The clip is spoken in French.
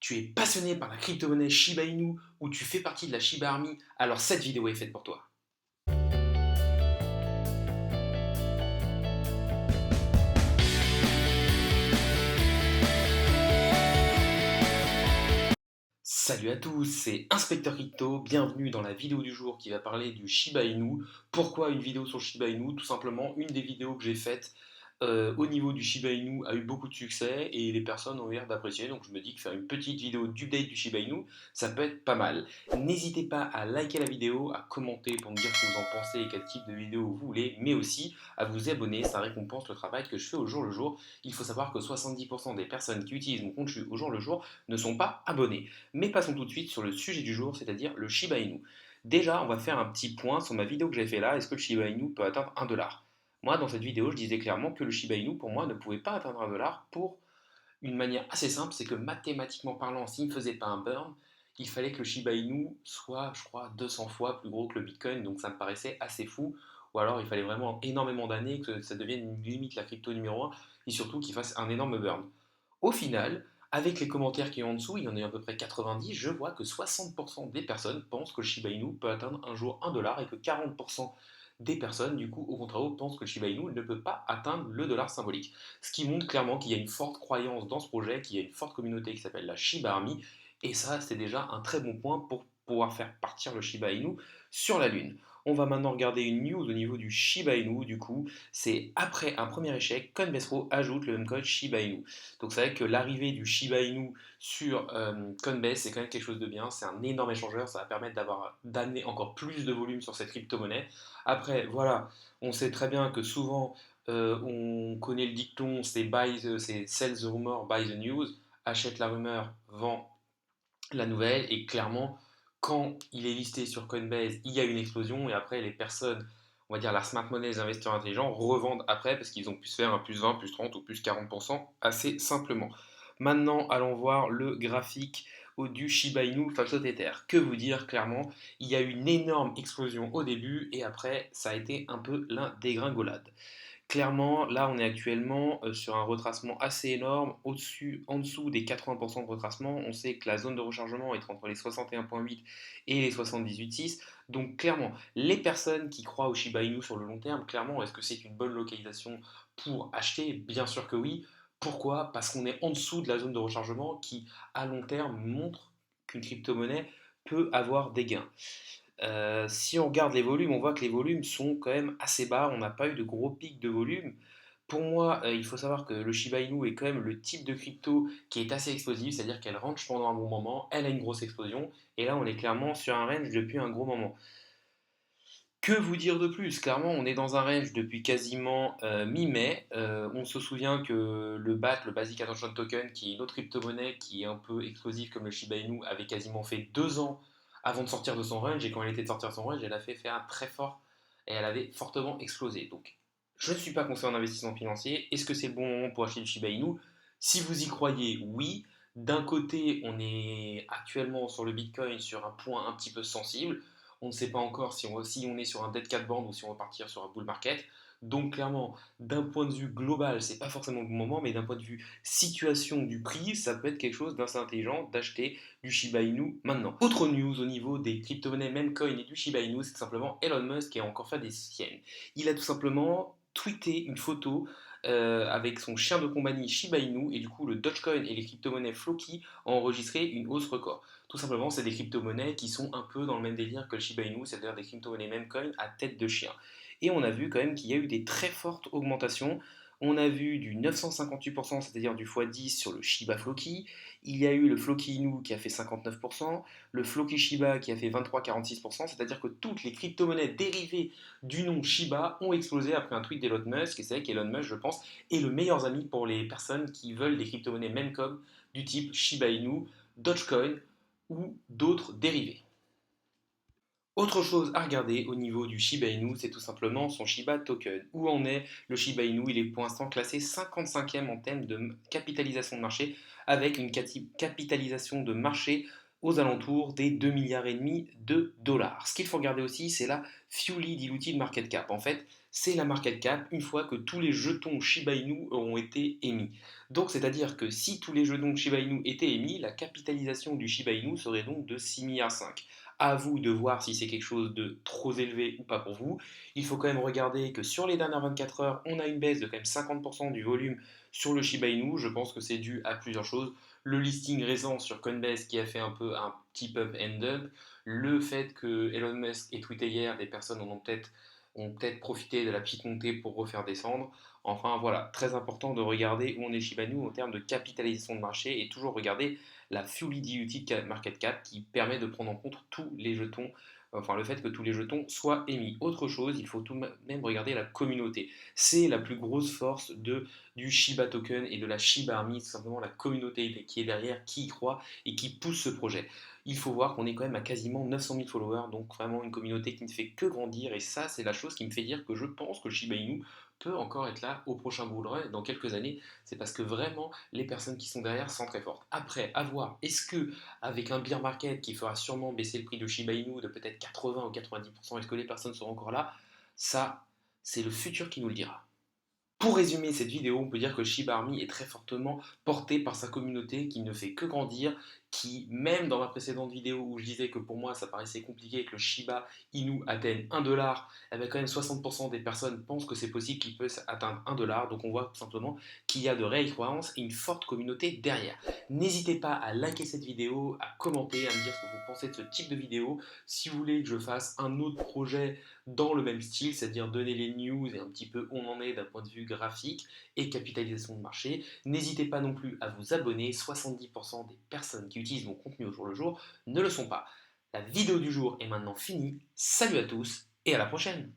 Tu es passionné par la crypto-monnaie Shiba Inu ou tu fais partie de la Shiba Army, alors cette vidéo est faite pour toi. Salut à tous, c'est Inspecteur Crypto, bienvenue dans la vidéo du jour qui va parler du Shiba Inu. Pourquoi une vidéo sur Shiba Inu? Tout simplement, une des vidéos que j'ai faites au niveau du Shiba Inu a eu beaucoup de succès et les personnes ont eu l'air d'apprécier. Donc je me dis que faire une petite vidéo d'update du Shiba Inu, ça peut être pas mal. N'hésitez pas à liker la vidéo, à commenter pour me dire ce que vous en pensez et quel type de vidéo vous voulez, mais aussi à vous abonner, ça récompense le travail que je fais au jour le jour. Il faut savoir que 70% des personnes qui utilisent mon compte au jour le jour ne sont pas abonnées. Mais passons tout de suite sur le sujet du jour, c'est-à-dire le Shiba Inu. Déjà, on va faire un petit point sur ma vidéo que j'ai fait là. Est-ce que le Shiba Inu peut atteindre 1 dollar? Moi, dans cette vidéo, je disais clairement que le Shiba Inu, pour moi, ne pouvait pas atteindre 1 dollar pour une manière assez simple, c'est que mathématiquement parlant, s'il ne faisait pas un burn, il fallait que le Shiba Inu soit, je crois, 200 fois plus gros que le Bitcoin, donc ça me paraissait assez fou. Ou alors il fallait vraiment énormément d'années que ça devienne limite la crypto numéro un et surtout qu'il fasse un énorme burn. Au final, avec les commentaires qui sont en dessous, il y en a à peu près 90, je vois que 60% des personnes pensent que le Shiba Inu peut atteindre un jour 1 dollar et que 40% des personnes, du coup, au contraire, pensent que le Shiba Inu ne peut pas atteindre le dollar symbolique. Ce qui montre clairement qu'il y a une forte croyance dans ce projet, qu'il y a une forte communauté qui s'appelle la Shiba Army, et ça, c'est déjà un très bon point pour pouvoir faire partir le Shiba Inu sur la Lune. On va maintenant regarder une news au niveau du Shiba Inu, du coup, c'est après un premier échec, Coinbase Pro ajoute le même code Shiba Inu. Donc c'est vrai que l'arrivée du Shiba Inu sur Coinbase, c'est quand même quelque chose de bien, c'est un énorme échangeur, ça va permettre d'amener encore plus de volume sur cette crypto-monnaie. Après, voilà, on sait très bien que souvent, on connaît le dicton, c'est sell the rumor, buy the news, achète la rumeur, vend la nouvelle, et clairement, quand il est listé sur Coinbase, il y a une explosion, et après, les personnes, on va dire la smart money, les investisseurs intelligents, revendent après, parce qu'ils ont pu se faire un plus 20, plus 30 ou plus 40% assez simplement. Maintenant, allons voir le graphique du Shiba Inu face au Tether. Que vous dire clairement, il y a eu une énorme explosion au début, et après, ça a été un peu la dégringolade. Clairement, là, on est actuellement sur un retracement assez énorme, au-dessus, en dessous des 80% de retracement. On sait que la zone de rechargement est entre les 61,8 et les 78,6. Donc, clairement, les personnes qui croient au Shiba Inu sur le long terme, clairement, est-ce que c'est une bonne localisation pour acheter? Bien sûr que oui. Pourquoi? Parce qu'on est en dessous de la zone de rechargement qui, à long terme, montre qu'une crypto-monnaie peut avoir des gains. Si on regarde les volumes, on voit que les volumes sont quand même assez bas. On n'a pas eu de gros pics de volume. Pour moi, il faut savoir que le Shiba Inu est quand même le type de crypto qui est assez explosif, c'est-à-dire qu'elle rentre pendant un bon moment, elle a une grosse explosion, et là on est clairement sur un range depuis un gros moment. Que vous dire de plus? Clairement, on est dans un range depuis quasiment mi-mai. On se souvient que le BAT, le Basic Attention Token, qui est une autre crypto-monnaie qui est un peu explosive comme le Shiba Inu, avait quasiment fait 2 ans avant de sortir de son range. Et quand elle était de sortir de son range, elle a fait faire un très fort et elle avait fortement explosé. Donc, je ne suis pas conseiller en investissement financier. Est-ce que c'est le bon moment pour acheter le Shiba Inu? Si vous y croyez, oui. D'un côté, on est actuellement sur le Bitcoin sur un point un petit peu sensible. On ne sait pas encore si on est sur un dead cat band ou si on va partir sur un bull market. Donc clairement, d'un point de vue global, c'est pas forcément le bon moment, mais d'un point de vue situation du prix, ça peut être quelque chose d'assez intelligent d'acheter du Shiba Inu maintenant. Autre news au niveau des crypto-monnaies Memcoin et du Shiba Inu, c'est tout simplement Elon Musk qui a encore fait des siennes. Il a tout simplement tweeté une photo avec son chien de compagnie Shiba Inu, et du coup le Dogecoin et les crypto-monnaies Floki ont enregistré une hausse record. Tout simplement, c'est des crypto-monnaies qui sont un peu dans le même délire que le Shiba Inu, c'est-à-dire des crypto-monnaies Memcoin à tête de chien. Et on a vu quand même qu'il y a eu des très fortes augmentations. On a vu du 958%, c'est-à-dire du x10 sur le Shiba Floki. Il y a eu le Floki Inu qui a fait 59%, le Floki Shiba qui a fait 23,46%, c'est-à-dire que toutes les crypto-monnaies dérivées du nom Shiba ont explosé après un tweet d'Elon Musk. Et c'est vrai qu'Elon Musk, je pense, est le meilleur ami pour les personnes qui veulent des crypto-monnaies Memcom du type Shiba Inu, Dogecoin ou d'autres dérivés. Autre chose à regarder au niveau du Shiba Inu, c'est tout simplement son Shiba Token. Où en est le Shiba Inu? Il est pour l'instant classé 55e en termes de capitalisation de marché, avec une capitalisation de marché aux alentours des 2,5 milliards de dollars. Ce qu'il faut regarder aussi, c'est la Fully Diluted Market Cap. En fait, c'est la market cap une fois que tous les jetons Shiba Inu auront été émis. Donc, c'est-à-dire que si tous les jetons Shiba Inu étaient émis, la capitalisation du Shiba Inu serait donc de 6,5 milliards. À vous de voir si c'est quelque chose de trop élevé ou pas pour vous. Il faut quand même regarder que sur les dernières 24 heures, on a une baisse de quand même 50% du volume sur le Shiba Inu. Je pense que c'est dû à plusieurs choses. Le listing récent sur Coinbase qui a fait un peu un petit pump and dump. Le fait que Elon Musk ait tweeté hier, des personnes ont peut-être profité de la petite montée pour refaire descendre. Enfin voilà, très important de regarder où on est Shiba Inu en termes de capitalisation de marché et toujours regarder la Fully Diluted Market Cap qui permet de prendre en compte tous les jetons, enfin le fait que tous les jetons soient émis. Autre chose, il faut tout de même regarder la communauté. C'est la plus grosse force du Shiba Token et de la Shiba Army, tout simplement la communauté qui est derrière, qui y croit et qui pousse ce projet. Il faut voir qu'on est quand même à quasiment 900 000 followers, donc vraiment une communauté qui ne fait que grandir, et ça c'est la chose qui me fait dire que je pense que le Shiba Inu peut encore être là au prochain bull run dans quelques années. C'est parce que vraiment les personnes qui sont derrière sont très fortes. Après, à voir, est-ce que avec un bear market qui fera sûrement baisser le prix de Shiba Inu de peut-être 80 ou 90%, est-ce que les personnes seront encore là? Ça, c'est le futur qui nous le dira. Pour résumer cette vidéo, on peut dire que le Shiba Army est très fortement porté par sa communauté qui ne fait que grandir, qui, même dans ma précédente vidéo où je disais que pour moi ça paraissait compliqué que le Shiba Inu atteigne 1 $, eh bien quand même 60% des personnes pensent que c'est possible qu'il puisse atteindre 1 $. Donc on voit tout simplement qu'il y a de réelles croyances et une forte communauté derrière. N'hésitez pas à liker cette vidéo, à commenter, à me dire ce que vous pensez de ce type de vidéo. Si vous voulez que je fasse un autre projet dans le même style, c'est-à-dire donner les news et un petit peu où on en est d'un point de vue graphique et capitalisation de marché. N'hésitez pas non plus à vous abonner, 70% des personnes qui utilisent mon contenu au jour le jour ne le sont pas. La vidéo du jour est maintenant finie, salut à tous et à la prochaine.